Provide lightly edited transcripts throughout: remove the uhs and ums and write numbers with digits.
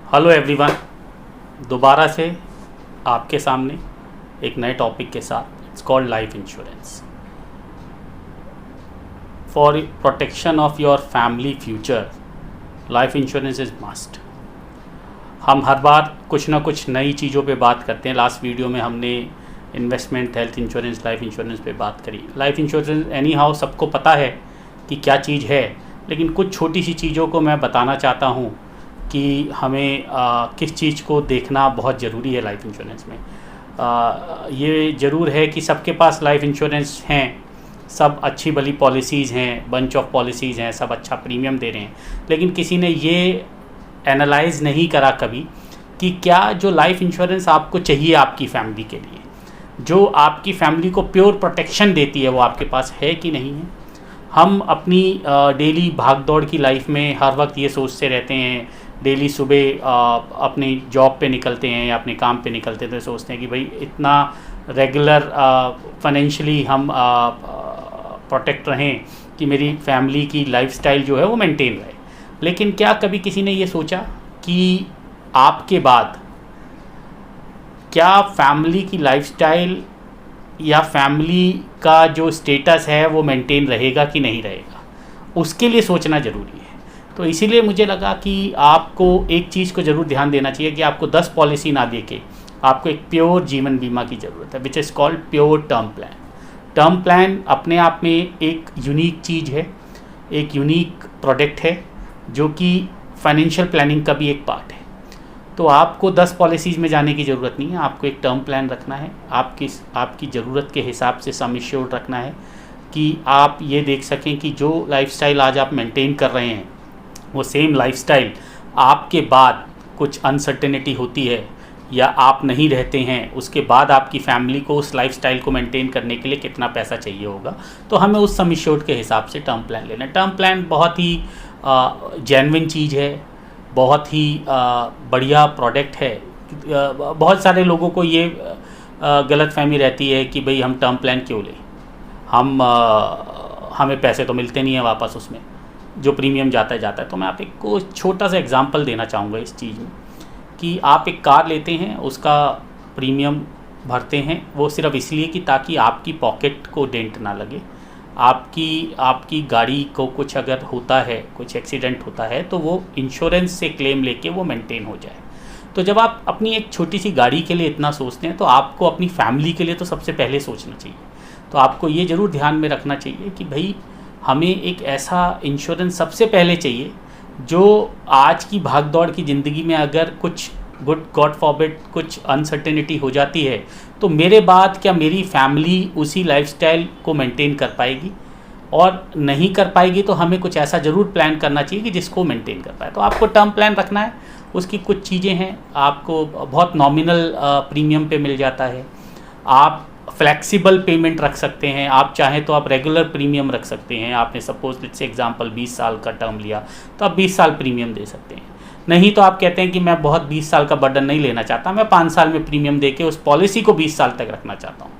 Hello everyone, दोबारा से आपके सामने एक नए टॉपिक के साथ। It's called life insurance. For protection of your family future, life insurance is must. हम हर बार कुछ ना कुछ नई चीज़ों पे बात करते हैं। लास्ट वीडियो में हमने investment, health insurance, life insurance पे बात करी। लाइफ इंश्योरेंस एनी हाउ सबको पता है कि क्या चीज़ है, लेकिन कुछ छोटी सी चीज़ों को मैं बताना चाहता हूँ कि हमें किस चीज़ को देखना बहुत ज़रूरी है लाइफ इंश्योरेंस में। ये ज़रूर है कि सबके पास लाइफ इंश्योरेंस हैं, सब अच्छी भली पॉलिसीज़ हैं, बंच ऑफ पॉलिसीज़ हैं, सब अच्छा प्रीमियम दे रहे हैं, लेकिन किसी ने ये एनालाइज़ नहीं करा कभी कि क्या जो लाइफ इंश्योरेंस आपको चाहिए आपकी फैमिली के लिए, जो आपकी फैमिली को प्योर प्रोटेक्शन देती है, वो आपके पास है कि नहीं है। हम अपनी डेली भाग दौड़ की लाइफ में हर वक्त ये सोचते रहते हैं, डेली सुबह अपनी जॉब पे निकलते हैं या अपने काम पे निकलते हैं तो सोचते हैं कि भाई इतना रेगुलर फाइनेंशियली हम प्रोटेक्ट रहें कि मेरी फैमिली की लाइफस्टाइल जो है वो मेंटेन रहे। लेकिन क्या कभी किसी ने ये सोचा कि आपके बाद क्या फैमिली की लाइफस्टाइल या फैमिली का जो स्टेटस है वो मेंटेन रहेगा कि नहीं रहेगा, उसके लिए सोचना ज़रूरी है। तो इसीलिए मुझे लगा कि आपको एक चीज़ को ज़रूर ध्यान देना चाहिए कि आपको 10 पॉलिसी ना दे के आपको एक प्योर जीवन बीमा की ज़रूरत है, which is called pure term plan. Term plan अपने आप में एक यूनिक चीज़ है, एक यूनिक प्रोडक्ट है जो कि फाइनेंशियल प्लानिंग का भी एक पार्ट है। तो आपको 10 पॉलिसीज़ में जाने की ज़रूरत नहीं है, आपको एक टर्म प्लान रखना है। आपकी ज़रूरत के हिसाब से सम एश्योर्ड रखना है कि आप ये देख सकें कि जो लाइफस्टाइल आज आप मेंटेन कर रहे हैं वो सेम लाइफस्टाइल आपके बाद कुछ अनसर्टेनिटी होती है या आप नहीं रहते हैं, उसके बाद आपकी फैमिली को उस लाइफस्टाइल को मेंटेन करने के लिए कितना पैसा चाहिए होगा, तो हमें उस सम एश्योर्ड के हिसाब से टर्म प्लान लेना है। टर्म प्लान बहुत ही जेन्युइन चीज़ है, बहुत ही बढ़िया प्रोडक्ट है। बहुत सारे लोगों को ये गलतफहमी रहती है कि भाई हम टर्म प्लान क्यों लें, हमें पैसे तो मिलते नहीं हैं वापस, उसमें जो प्रीमियम जाता है। तो मैं आप एक को छोटा सा एग्जांपल देना चाहूँगा इस चीज़ में कि आप एक कार लेते हैं, उसका प्रीमियम भरते हैं, वो सिर्फ इसलिए कि ताकि आपकी पॉकेट को डेंट ना लगे। आपकी गाड़ी को कुछ अगर होता है, कुछ एक्सीडेंट होता है, तो वो इंश्योरेंस से क्लेम लेके वो मेंटेन हो जाए। तो जब आप अपनी एक छोटी सी गाड़ी के लिए इतना सोचते हैं तो आपको अपनी फैमिली के लिए तो सबसे पहले सोचना चाहिए। तो आपको ये ज़रूर ध्यान में रखना चाहिए कि भाई हमें एक ऐसा इंश्योरेंस सबसे पहले चाहिए जो आज की भागदौड़ की ज़िंदगी में अगर कुछ गॉड फॉरबिड कुछ अनसर्टेनिटी हो जाती है तो मेरे बाद क्या मेरी फैमिली उसी लाइफस्टाइल को मेंटेन कर पाएगी, और नहीं कर पाएगी तो हमें कुछ ऐसा ज़रूर प्लान करना चाहिए कि जिसको मेंटेन कर पाए। तो आपको टर्म प्लान रखना है, उसकी कुछ चीज़ें हैं, आपको बहुत नॉमिनल प्रीमियम पे मिल जाता है। आप फ्लेक्सिबल पेमेंट रख सकते हैं, आप चाहें तो आप रेगुलर प्रीमियम रख सकते हैं। आपने सपोज लेट्स से एग्जांपल 20 साल का टर्म लिया तो आप 20 साल प्रीमियम दे सकते हैं। नहीं तो आप कहते हैं कि मैं बहुत 20 साल का बर्डन नहीं लेना चाहता, मैं 5 साल में प्रीमियम देके उस पॉलिसी को 20 साल तक रखना चाहता हूँ।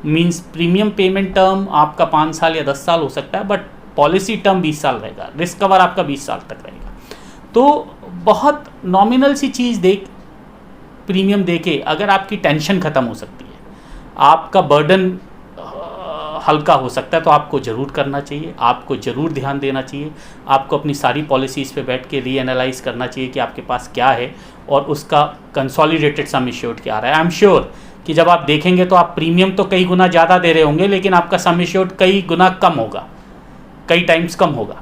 मीन्स प्रीमियम पेमेंट टर्म आपका 5 साल या 10 साल हो सकता है, बट पॉलिसी टर्म 20 साल रहेगा, रिस्क कवर आपका 20 साल तक रहेगा। तो बहुत नॉमिनल सी चीज़ प्रीमियम देके अगर आपकी टेंशन ख़त्म हो सकती है, आपका बर्डन हल्का हो सकता है, तो आपको ज़रूर करना चाहिए, आपको ज़रूर ध्यान देना चाहिए। आपको अपनी सारी पॉलिसीज़ पे बैठ के रीएनालाइज करना चाहिए कि आपके पास क्या है और उसका कंसोलिडेटेड सम एश्योर्ड क्या रहा है। आई एम श्योर कि जब आप देखेंगे तो आप प्रीमियम तो कई गुना ज़्यादा दे रहे होंगे, लेकिन आपका सम एश्योर्ड कई गुना कम होगा, कई टाइम्स कम होगा।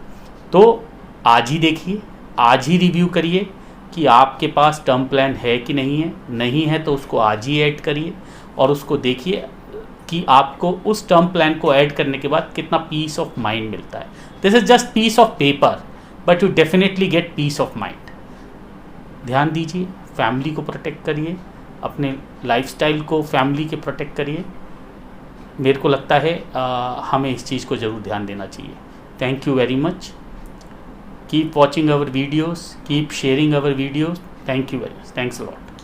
तो आज ही देखिए, आज ही रिव्यू करिए कि आपके पास टर्म प्लान है कि नहीं है। नहीं है तो उसको आज ही ऐड करिए और उसको देखिए कि आपको उस टर्म प्लान को ऐड करने के बाद कितना पीस ऑफ माइंड मिलता है। This is just piece of paper, but you definitely get peace of mind. ध्यान दीजिए, फैमिली को प्रोटेक्ट करिए, अपने लाइफस्टाइल को फैमिली के प्रोटेक्ट करिए। मेरे को लगता है हमें इस चीज़ को ज़रूर ध्यान देना चाहिए। Thank you very much. Keep watching our videos, keep sharing our videos. Thank you very much. Thanks a lot.